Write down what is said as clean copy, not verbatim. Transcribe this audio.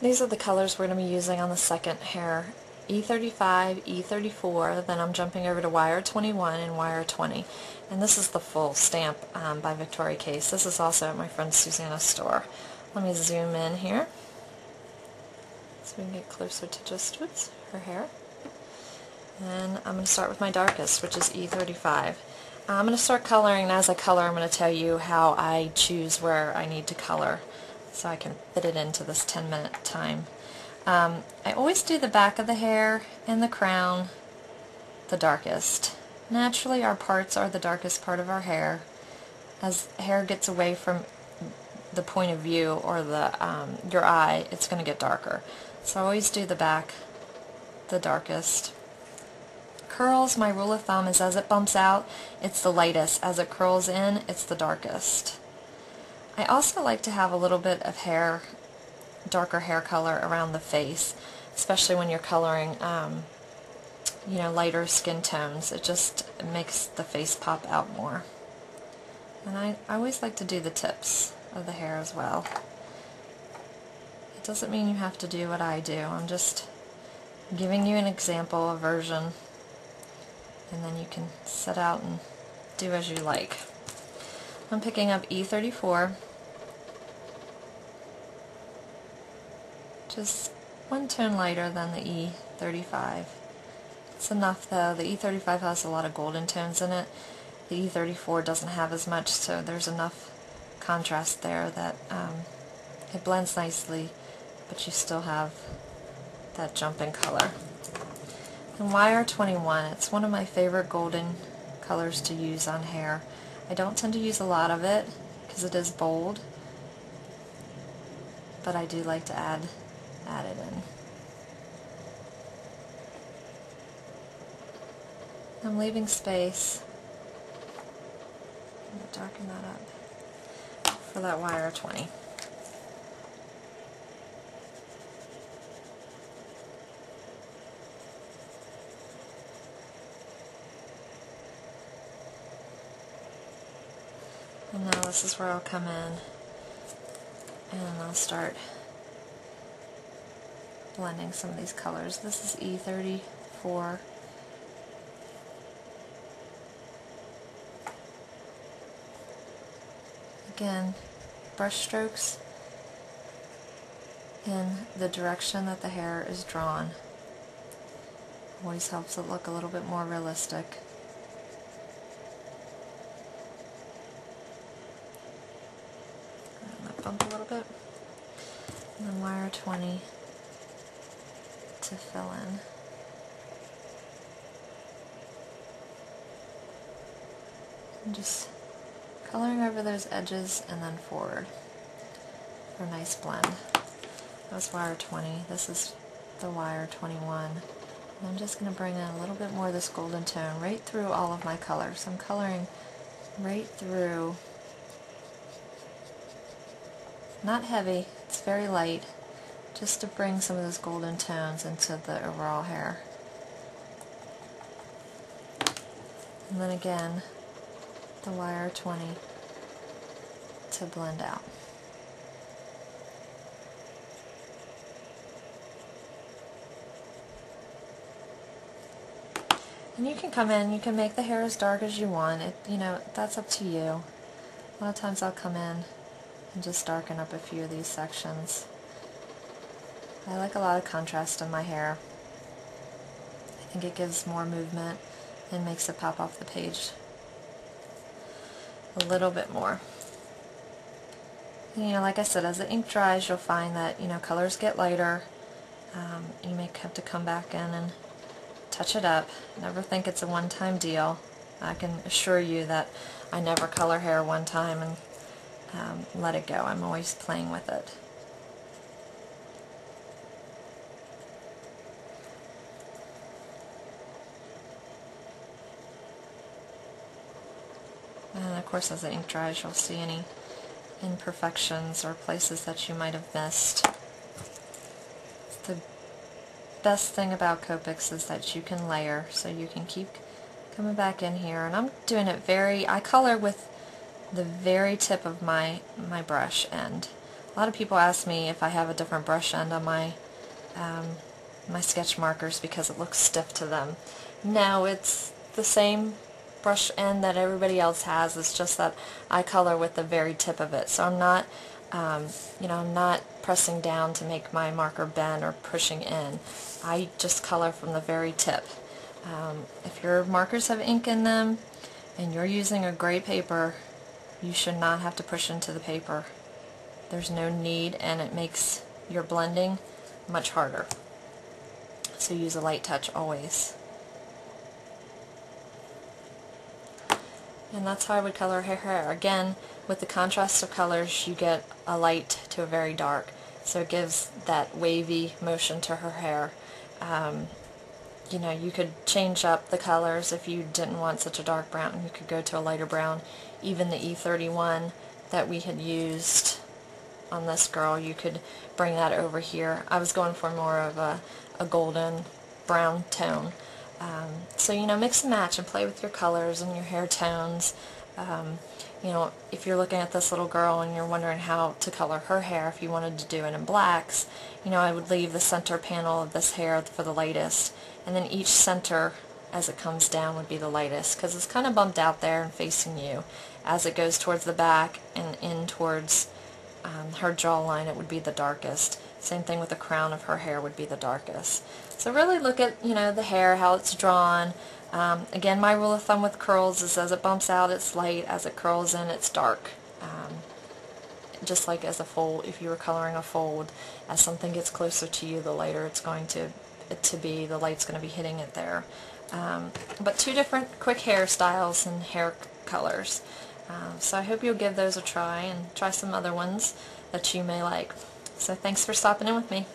These are the colors we're going to be using on the second hair. E35, E34, then I'm jumping over to wire 21 and wire 20. And this is the full stamp by Victoria Case. This is also at my friend Susana's store. Let me zoom in here so we can get closer to just her hair. And I'm going to start with my darkest, which is E35. I'm going to start coloring, and as I color I'm going to tell you how I choose where I need to color so I can fit it into this 10-minute time. I always do the back of the hair and the crown the darkest. Naturally our parts are the darkest part of our hair. As hair gets away from the point of view or the your eye, it's going to get darker. So I always do the back the darkest. Curls, my rule of thumb is as it bumps out, it's the lightest. As it curls in, it's the darkest. I also like to have a little bit of hair, darker hair color around the face, especially when you're coloring, you know, lighter skin tones. It just makes the face pop out more. And I always like to do the tips of the hair as well. It doesn't mean you have to do what I do. I'm just giving you an example, a version, and then you can set out and do as you like. I'm picking up E34, just one tone lighter than the E35. It's enough though. The E35 has a lot of golden tones in it. The E34 doesn't have as much, so there's enough contrast there that it blends nicely, but you still have that jump in color. And wire 21, it's one of my favorite golden colors to use on hair. I don't tend to use a lot of it because it is bold, but I do like to add it in. I'm leaving space. I'm going to darken that up for that wire 20. And now this is where I'll come in and I'll start blending some of these colors. This is E34. Again, brush strokes in the direction that the hair is drawn. Always helps it look a little bit more realistic. Bump a little bit, and then wire 20 to fill in. And just coloring over those edges and then forward for a nice blend. That was wire 20. This is the wire 21. And I'm just going to bring in a little bit more of this golden tone right through all of my colors. I'm coloring right through. Not heavy, it's very light, just to bring some of those golden tones into the overall hair. And then again, the wire 20 to blend out. And you can come in, you can make the hair as dark as you want. You know, that's up to you. A lot of times I'll come in and just darken up a few of these sections. I like a lot of contrast in my hair. I think it gives more movement and makes it pop off the page a little bit more. And, you know, like I said, as the ink dries, you'll find that, you know, colors get lighter. You may have to come back in and touch it up. Never think it's a one-time deal. I can assure you that I never color hair one time and let it go. I'm always playing with it. And of course, as the ink dries, you'll see any imperfections or places that you might have missed. The best thing about Copics is that you can layer, so you can keep coming back in here. And I'm doing it I color with the very tip of my brush end. A lot of people ask me if I have a different brush end on my my sketch markers because it looks stiff to them. No, it's the same brush end that everybody else has. It's just that I color with the very tip of it. So I'm not, I'm not pressing down to make my marker bend or pushing in. I just color from the very tip. If your markers have ink in them and you're using a gray paper, you should not have to push into the paper. There's no need, and it makes your blending much harder. So use a light touch always. And that's how I would color her hair. Again, with the contrast of colors, you get a light to a very dark. So it gives that wavy motion to her hair. You could change up the colors if you didn't want such a dark brown. You could go to a lighter brown. Even the E31 that we had used on this girl, you could bring that over here. I was going for more of a golden brown tone. So mix and match and play with your colors and your hair tones. If you're looking at this little girl and you're wondering how to color her hair, if you wanted to do it in blacks, I would leave the center panel of this hair for the lightest, and then each center as it comes down would be the lightest, because it's kind of bumped out there and facing you. As it goes towards the back and in towards her jawline, it would be the darkest. Same thing with the crown of her hair would be the darkest. So really look at the hair, how it's drawn. Again, my rule of thumb with curls is as it bumps out, it's light. As it curls in, it's dark. Just like as a fold, if you were coloring a fold, as something gets closer to you, the lighter it's going to be, the light's going to be hitting it there. But two different quick hairstyles and hair colors. So I hope you'll give those a try and try some other ones that you may like. So thanks for stopping in with me.